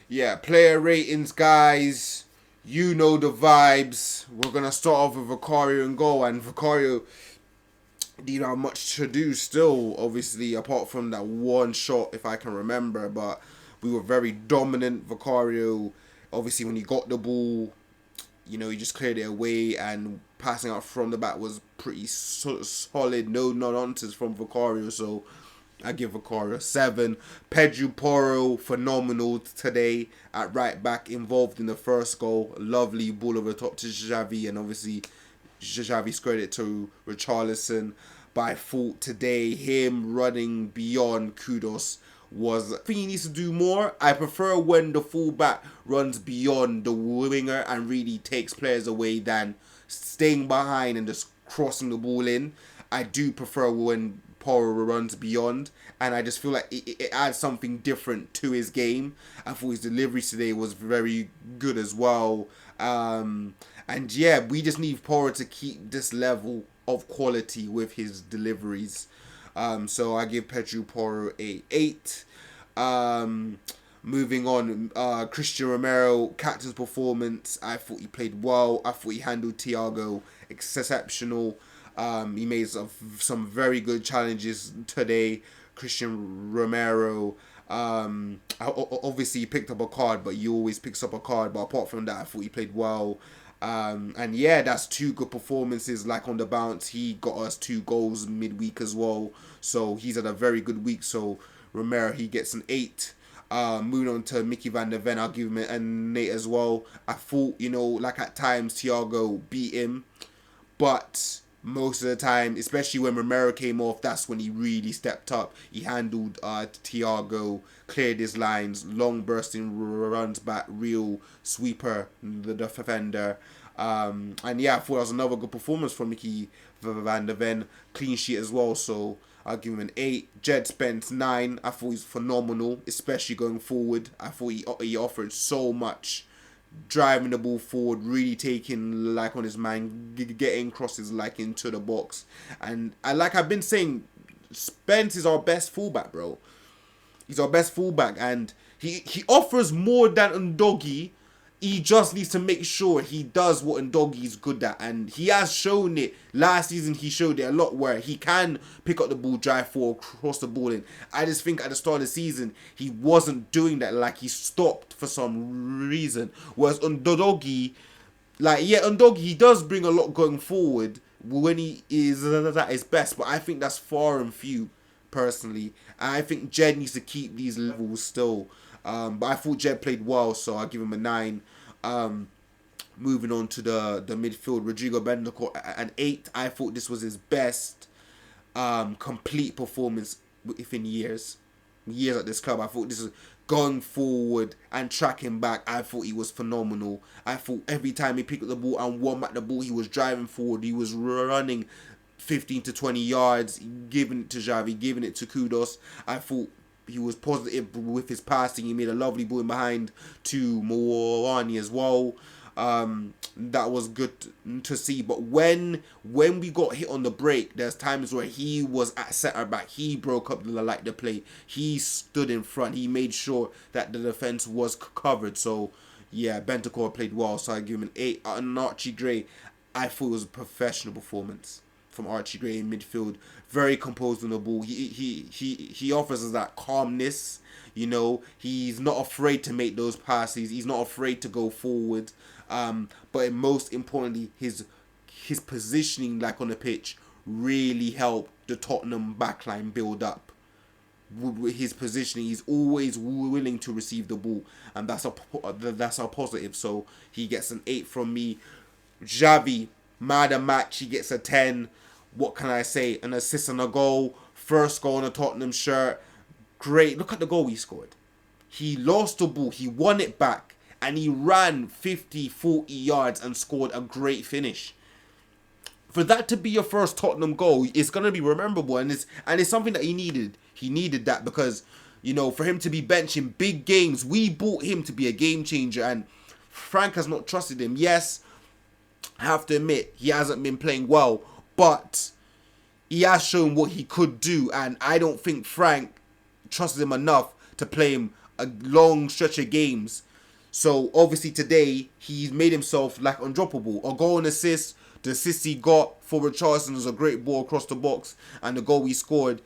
Yeah, player ratings, guys. You know the vibes. We're gonna start off with Vicario and goal, and Vicario didn't have much to do still, obviously, apart from that one shot, if I can remember. But we were very dominant. Vicario, obviously, when he got the ball, he just cleared it away, and passing out from the back was pretty solid. No nonsense from Vicario, so I give Vicario a 7. Pedro Porro, phenomenal today at right back, involved in the first goal. Lovely ball over the top to Xavi, and obviously Xavi's credit to Richarlison. But I thought today him running beyond kudos was. I think he needs to do more. I prefer when the fullback runs beyond the winger and really takes players away than staying behind and just crossing the ball in. I do prefer when Porro runs beyond, and I just feel like it adds something different to his game. I thought his delivery today was very good as well. And yeah, we just need Porro to keep this level of quality with his deliveries. So I give Pedro Porro a 8. Moving on, Christian Romero, captain's performance. I thought he played well. I thought he handled Thiago exceptional. He made some very good challenges today. Christian Romero. Obviously he picked up a card, but he always picks up a card. But apart from that, I thought he played well. And yeah, that's 2 good performances. Like on the bounce, he got us 2 goals midweek as well. So he's had a very good week. So Romero, he gets an 8. Moving on to Mickey van der Ven, I'll give him an 8 as well. I thought, like at times Thiago beat him, but most of the time, especially when Romero came off, that's when he really stepped up. He handled Thiago, cleared his lines, long bursting runs back, real sweeper, the defender. And yeah, I thought that was another good performance from Mickey van der Ven. Clean sheet as well, so I'll give him an 8. Jed Spence, 9. I thought he's phenomenal, especially going forward. I thought he offered so much. Driving the ball forward, really taking like on his man, getting crosses like into the box. And I've been saying, Spence is our best fullback, bro. He's our best fullback, and he offers more than Ndogi. He just needs to make sure he does what Ndogi is good at, and he has shown it. Last season he showed it a lot, where he can pick up the ball, drive forward, cross the ball in. I just think at the start of the season he wasn't doing that. Like, he stopped for some reason. Whereas Ndogi, Ndogi, he does bring a lot going forward when he is at his best, but I think that's far and few, personally. And I think Jed needs to keep these levels still. But I thought Jed played well, so I'll give him a 9. Moving on to the midfield, Rodrigo Bentancur, an 8. I thought this was his best complete performance within years at this club. I thought this is going forward and tracking back. I thought he was phenomenal. I thought every time he picked up the ball and won back the ball, he was driving forward. He was running 15 to 20 yards, giving it to Xavi, giving it to Kudos. I thought he was positive with his passing. He made a lovely ball in behind to Moani as well. That was good to see. But when we got hit on the break, there's times where he was at centre back. He broke up the play. He stood in front. He made sure that the defense was covered. So yeah, Bentancur played well. So I give him an 8. And Archie Gray, I thought it was a professional performance from Archie Gray in midfield. Very composed on the ball. He offers us that calmness. He's not afraid to make those passes. He's not afraid to go forward. But most importantly, his positioning, like on the pitch, really helped the Tottenham backline build up. With his positioning, he's always willing to receive the ball, and that's a positive. So he gets an 8 from me. Xavi, man of match, he gets a 10. What can I say? An assist and a goal. First goal on a Tottenham shirt. Great. Look at the goal he scored. He lost the ball. He won it back. And he ran 50, 40 yards and scored a great finish. For that to be your first Tottenham goal, it's going to be rememberable. And it's something that he needed. He needed that because, for him to be benching big games, we bought him to be a game changer. And Frank has not trusted him. Yes, I have to admit, he hasn't been playing well. But he has shown what he could do, and I don't think Frank trusted him enough to play him a long stretch of games. So obviously today he's made himself like undroppable. A goal and assist. The assist he got for Richarlison was a great ball across the box, and the goal he scored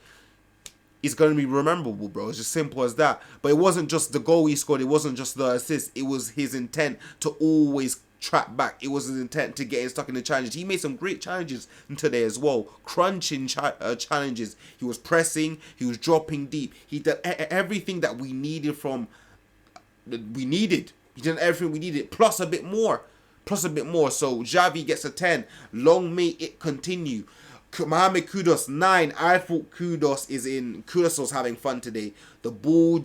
is going to be rememberable, bro. It's just simple as that. But it wasn't just the goal he scored. It wasn't just the assist. It was his intent to always track back. It was his intent to get stuck in the challenges. He made some great challenges today as well. Crunching challenges. He was pressing. He was dropping deep. He did everything that we needed from... We needed. He did everything we needed. Plus a bit more. Plus a bit more. So Xavi gets a 10. Long may it continue. Mohamed Kudus 9. I thought Kudus was having fun today. The ball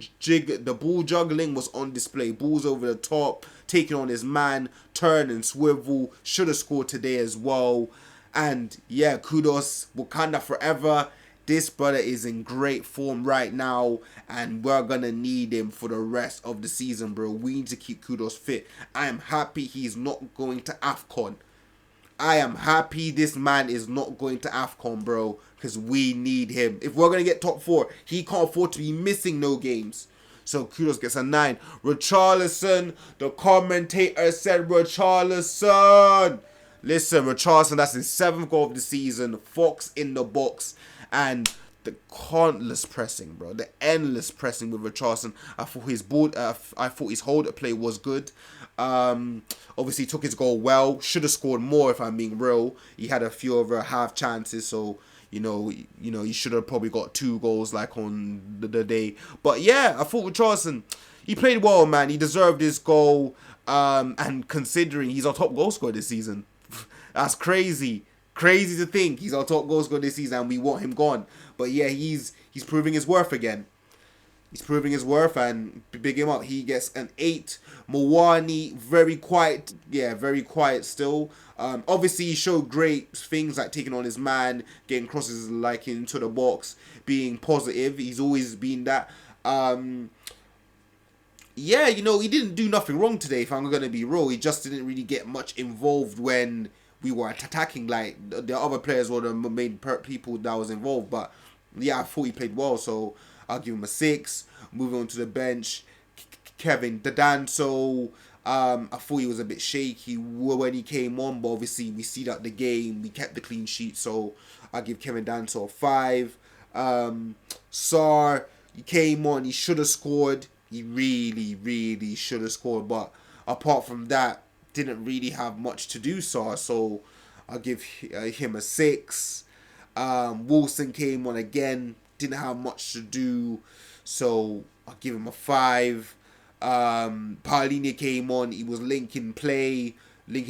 juggling was on display. Balls over the top, taking on his man, turn and swivel. Should have scored today as well. And yeah, Kudus, Wakanda forever. This brother is in great form right now, and we're gonna need him for the rest of the season, bro. We need to keep Kudus fit. I am happy he's not going to AFCON. I am happy this man is not going to AFCON, bro, because we need him. If we're going to get top 4, he can't afford to be missing no games. So Kudus gets a 9. Richarlison, the commentator said Richarlison. Listen, Richarlison, that's his 7th goal of the season. Fox in the box. And the countless pressing, bro. The endless pressing with Richarlison. I thought his hold up play was good. Obviously took his goal well. Should have scored more if I'm being real. He had a few other half chances, so you know he should have probably got 2 goals like on the day. But yeah, I thought Richarlison, he played well, man. He deserved his goal. And considering he's our top goal scorer this season, that's crazy. Crazy to think he's our top goal scorer this season and we want him gone. But yeah, he's proving his worth again. He's proving his worth, and big him up. He gets an 8. Mawani, very quiet. Yeah, very quiet still. Obviously, he showed great things like taking on his man, getting crosses like into the box, being positive. He's always been that. Yeah, he didn't do nothing wrong today, if I'm going to be real. He just didn't really get much involved when we were attacking. Like, the other players were the main people that was involved. But yeah, I thought he played well, so I'll give him a 6. Moving on to the bench, Kevin Danso. I thought he was a bit shaky when he came on, but obviously we see that the game, we kept the clean sheet, so I'll give Kevin Danso a 5. Sarr, he came on, he should have scored. He really, really should have scored, but apart from that, didn't really have much to do, Sarr, so I'll give him a 6. Wilson came on again, didn't have much to do, so I'll give him a 5. Paulinho came on, he was linking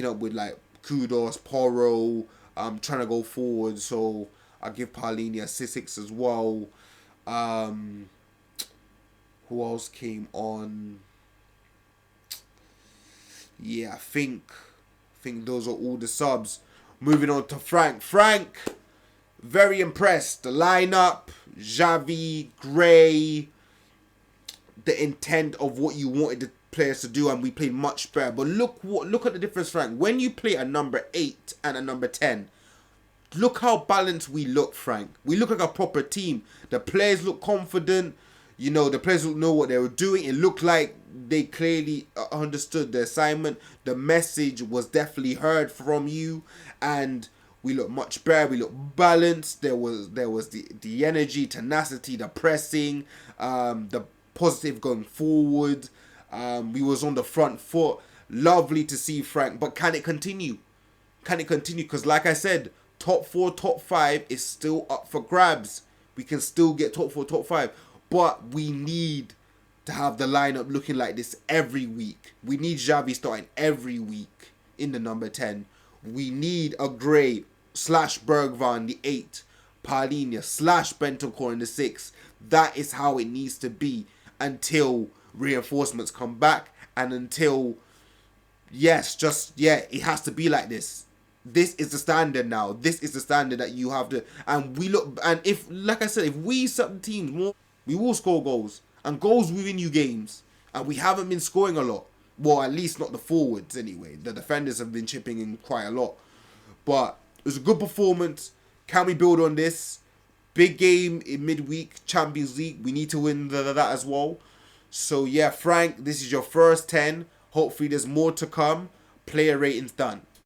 up with like Kudus, Porro, trying to go forward, so I'll give Paulinho a 6 as well. Who else came on? Yeah, I think those are all the subs. Moving on to Frank. Frank, very impressed. The lineup, Xavi, Gray, the intent of what you wanted the players to do, and we played much better. But look at the difference, Frank. When you play a number 8 and a number 10, look how balanced we look, Frank. We look like a proper team. The players look confident. The players know what they were doing. It looked like they clearly understood the assignment. The message was definitely heard from you, and we look much better. We look balanced. There was the energy, tenacity, the pressing, the positive going forward. We was on the front foot. Lovely to see, Frank. But can it continue? Can it continue? Because like I said, top 4, top 5 is still up for grabs. We can still get top 4, top 5. But we need to have the lineup looking like this every week. We need Xavi starting every week in the number 10. We need a Gray / Bergvall the 8. Paulinho / Bentancur in the 6. That is how it needs to be until reinforcements come back, and until it has to be like this. This is the standard now. This is the standard that you have to. And we look, and if, like I said, if we certain teams more, we will score goals, and goals will win you games. And we haven't been scoring a lot. Well, at least not the forwards anyway. The defenders have been chipping in quite a lot. But it was a good performance. Can we build on this? Big game in midweek, Champions League. We need to win that as well. So yeah, Frank, this is your first 10. Hopefully there's more to come. Player ratings done.